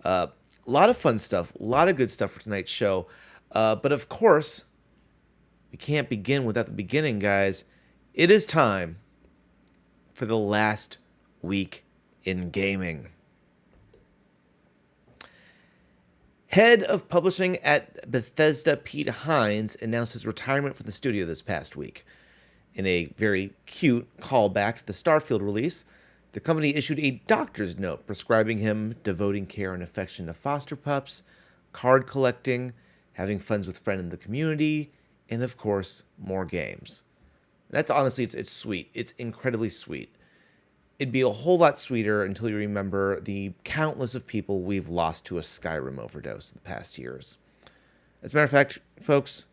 A lot of fun stuff, a lot of good stuff for tonight's show. But of course, we can't begin without the beginning, guys. It is time for the last week in gaming. Head of publishing at Bethesda, Pete Hines, announced his retirement from the studio this past week. In a very cute callback to the Starfield release, the company issued a doctor's note prescribing him devoting care and affection to foster pups, card collecting, having fun with friends in the community, and of course, more games. That's honestly, it's sweet. It's incredibly sweet. It'd be a whole lot sweeter until you remember the countless of people we've lost to a Skyrim overdose in the past years. As a matter of fact, folks,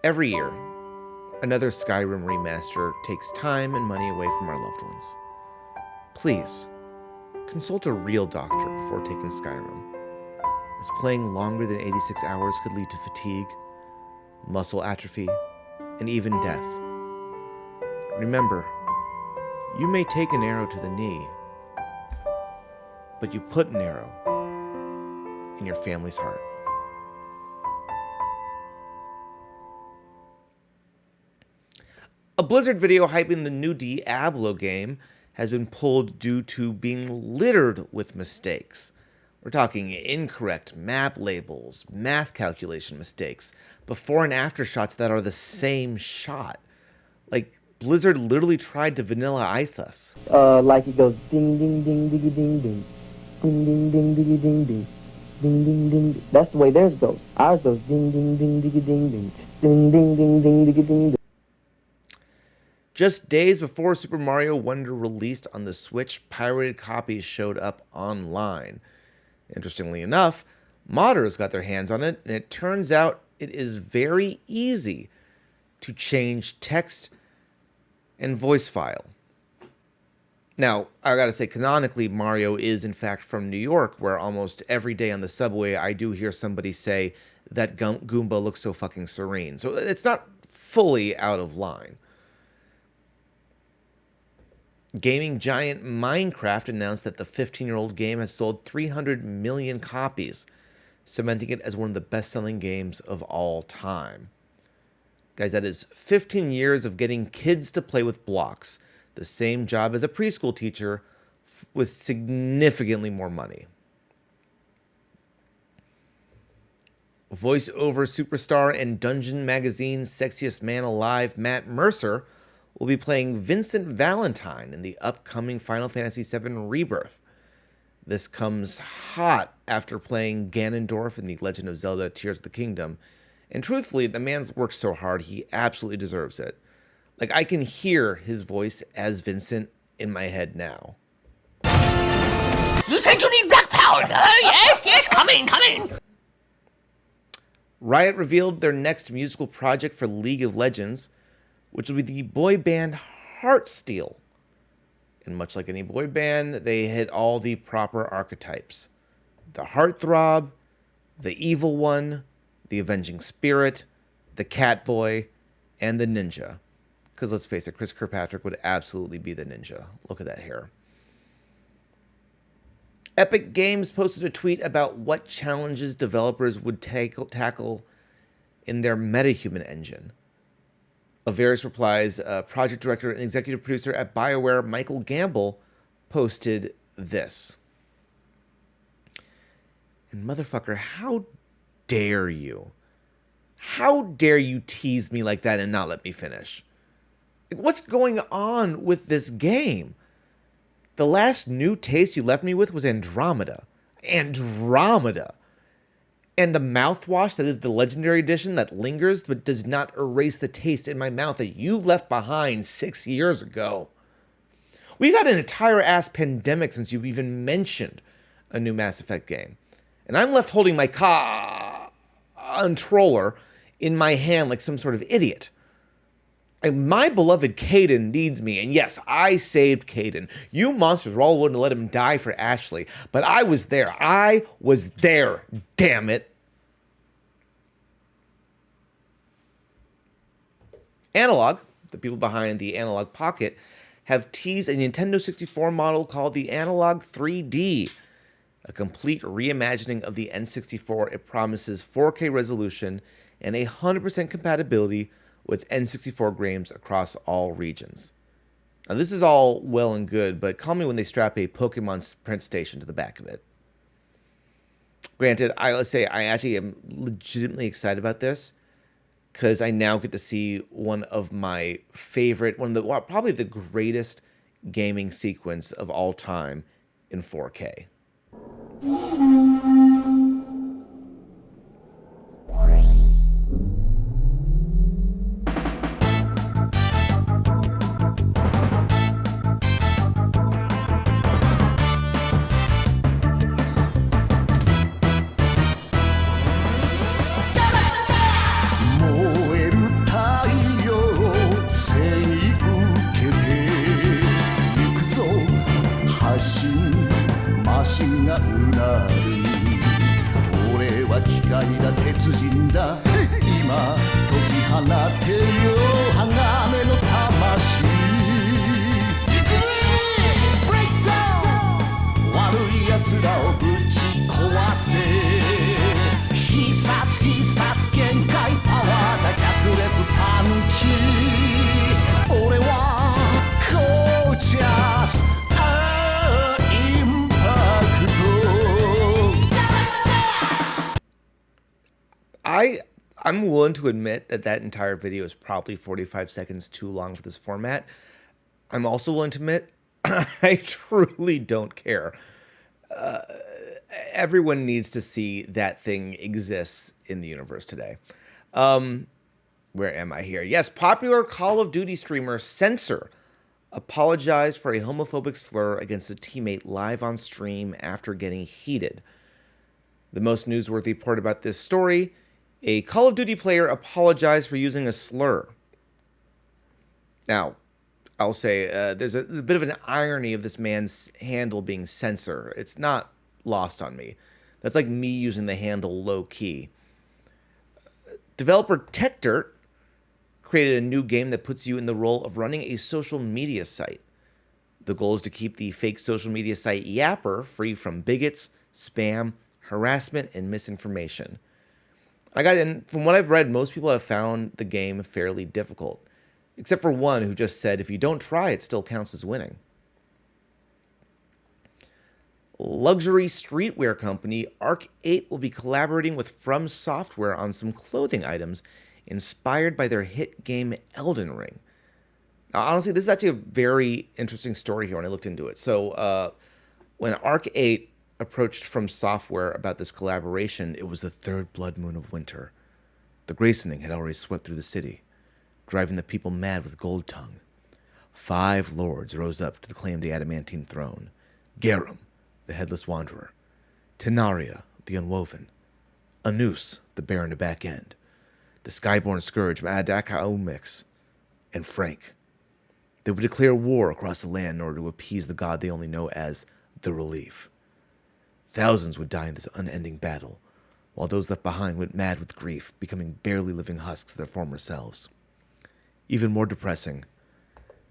every year, another Skyrim remaster takes time and money away from our loved ones. Please, consult a real doctor before taking Skyrim, as playing longer than 86 hours could lead to fatigue, muscle atrophy, and even death. Remember, you may take an arrow to the knee, but you put an arrow in your family's heart. A Blizzard video hyping the new Diablo game has been pulled due to being littered with mistakes. We're talking incorrect map labels, math calculation mistakes, before and after shots that are the same shot. Like, Blizzard literally tried to vanilla ice us. Like it goes ding ding ding diggy ding ding, ding ding ding diggy ding ding, ding ding ding. That's the way theirs goes. Ours goes ding ding ding diggy ding ding, ding ding ding ding diggy ding ding. Just days before Super Mario Wonder released on the Switch, pirated copies showed up online. Interestingly enough, modders got their hands on it, and it turns out it is very easy to change text and voice file. Now, I gotta say, canonically, Mario is in fact from New York, where almost every day on the subway I do hear somebody say that Goomba looks so fucking serene. So it's not fully out of line. Gaming giant Minecraft announced that the 15-year-old game has sold 300 million copies, cementing it as one of the best-selling games of all time. Guys, that is 15 years of getting kids to play with blocks, the same job as a preschool teacher with significantly more money. Voice-over superstar and Dungeon Magazine's sexiest man alive, Matt Mercer, will be playing Vincent Valentine in the upcoming Final Fantasy VII Rebirth. This comes hot after playing Ganondorf in The Legend of Zelda Tears of the Kingdom, and truthfully, the man's worked so hard, he absolutely deserves it. Like, I can hear his voice as Vincent in my head now. You said you need black powder? Yes, coming. Riot revealed their next musical project for League of Legends, which will be the boy band Heartsteel. And much like any boy band, they hit all the proper archetypes. The heartthrob, the evil one, the avenging spirit, the cat boy, and the ninja. Because let's face it, Chris Kirkpatrick would absolutely be the ninja. Look at that hair. Epic Games posted a tweet about what challenges developers would tackle in their MetaHuman engine. Of various replies, project director and executive producer at BioWare, Michael Gamble, posted this. And motherfucker, how dare you? How dare you tease me like that and not let me finish? Like, what's going on with this game? The last new taste you left me with was Andromeda. Andromeda. And the mouthwash that is the Legendary Edition that lingers but does not erase the taste in my mouth that you left behind 6 years ago. We've had an entire ass pandemic since you even mentioned a new Mass Effect game. And I'm left holding my controller in my hand like some sort of idiot. And my beloved Caden needs me. And yes, I saved Caden. You monsters were all willing to let him die for Ashley. But I was there. I was there. Damn it. Analog, the people behind the Analog Pocket, have teased a Nintendo 64 model called the Analog 3D. a complete reimagining of the N64. It promises 4K resolution and 100% compatibility with N64 games across all regions. Now, this is all well and good, but call me when they strap a Pokemon print station to the back of it. Granted, let's say I actually am legitimately excited about this because I now get to see one of my favorite, probably the greatest gaming sequence of all time in 4K. I'm willing to admit that entire video is probably 45 seconds too long for this format. I'm also willing to admit I truly don't care. Everyone needs to see that thing exists in the universe today. Where am I here? Yes, popular Call of Duty streamer Mercer apologized for a homophobic slur against a teammate live on stream after getting heated. The most newsworthy part about this story: a Call of Duty player apologized for using a slur. Now, I'll say there's a bit of an irony of this man's handle being censor. It's not lost on me. That's like me using the handle low-key. Developer TechDirt created a new game that puts you in the role of running a social media site. The goal is to keep the fake social media site Yapper free from bigots, spam, harassment, and misinformation. And from what I've read, most people have found the game fairly difficult, except for one who just said if you don't try, it still counts as winning. Luxury streetwear company Arc8 will be collaborating with From Software on some clothing items inspired by their hit game Elden Ring. Now, honestly, this is actually a very interesting story here when I looked into it. So when Arc8 approached From Software about this collaboration, it was the third blood moon of winter. The Graysoning had already swept through the city, driving the people mad with Gold Tongue. 5 lords rose up to claim the adamantine throne: Garum, the headless wanderer; Tenaria, the unwoven; Anus, the baron of back end; the skyborn scourge Madakaomix; and Frank. They would declare war across the land in order to appease the god they only know as the Relief. Thousands would die in this unending battle, while those left behind went mad with grief, becoming barely living husks of their former selves. Even more depressing,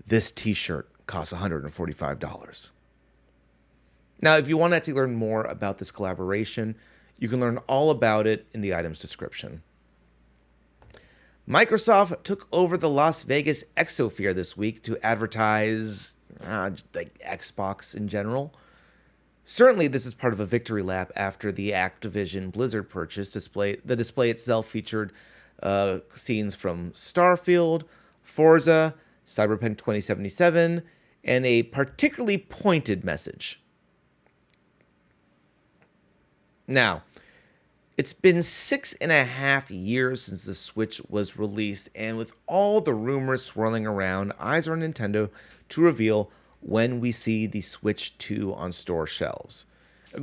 this t-shirt costs $145. Now, if you want to actually learn more about this collaboration, you can learn all about it in the item's description. Microsoft took over the Las Vegas Exosphere this week to advertise like Xbox in general. Certainly, this is part of a victory lap after the Activision Blizzard purchase. The display itself featured scenes from Starfield, Forza, Cyberpunk 2077, and a particularly pointed message. Now, it's been 6.5 years since the Switch was released, and with all the rumors swirling around, eyes are on Nintendo to reveal when we see the Switch 2 on store shelves.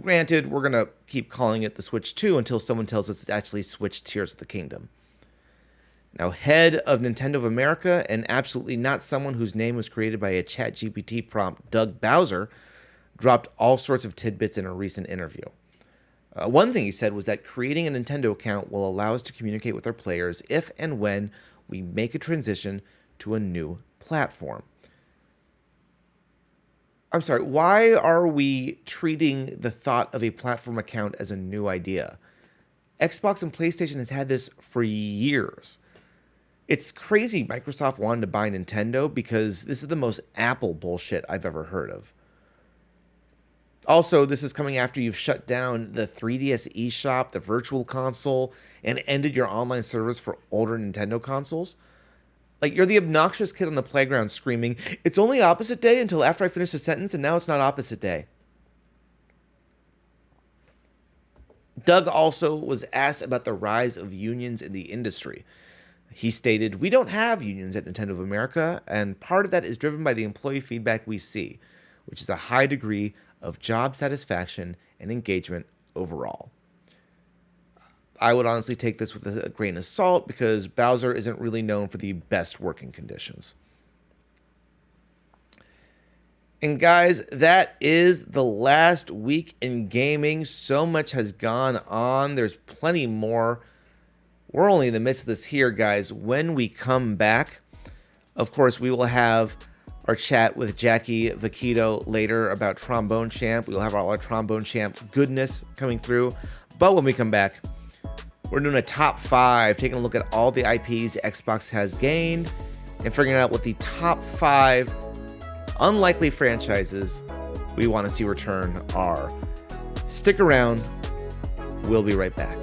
Granted, we're going to keep calling it the Switch 2 until someone tells us it's actually Switch Tears of the Kingdom. Now, head of Nintendo of America, and absolutely not someone whose name was created by a ChatGPT prompt, Doug Bowser, dropped all sorts of tidbits in a recent interview. One thing he said was that creating a Nintendo account will allow us to communicate with our players if and when we make a transition to a new platform. I'm sorry, why are we treating the thought of a platform account as a new idea? Xbox and PlayStation has had this for years. It's crazy Microsoft wanted to buy Nintendo because this is the most Apple bullshit I've ever heard of. Also, this is coming after you've shut down the 3DS eShop, the Virtual Console, and ended your online service for older Nintendo consoles. Like, you're the obnoxious kid on the playground screaming, "It's only opposite day until after I finish the sentence, and now it's not opposite day." Doug also was asked about the rise of unions in the industry. He stated, "We don't have unions at Nintendo of America, and part of that is driven by the employee feedback we see, which is a high degree of job satisfaction and engagement overall." I would honestly take this with a grain of salt because Bowser isn't really known for the best working conditions. And guys, that is the last week in gaming. So much has gone on. There's plenty more. We're only in the midst of this here, guys. When we come back, of course, we will have our chat with Jackie Vaquito later about Trombone Champ. We'll have all our Trombone Champ goodness coming through. But when we come back, we're doing a top 5, taking a look at all the IPs Xbox has gained and figuring out what the top 5 unlikely franchises we want to see return are. Stick around. We'll be right back.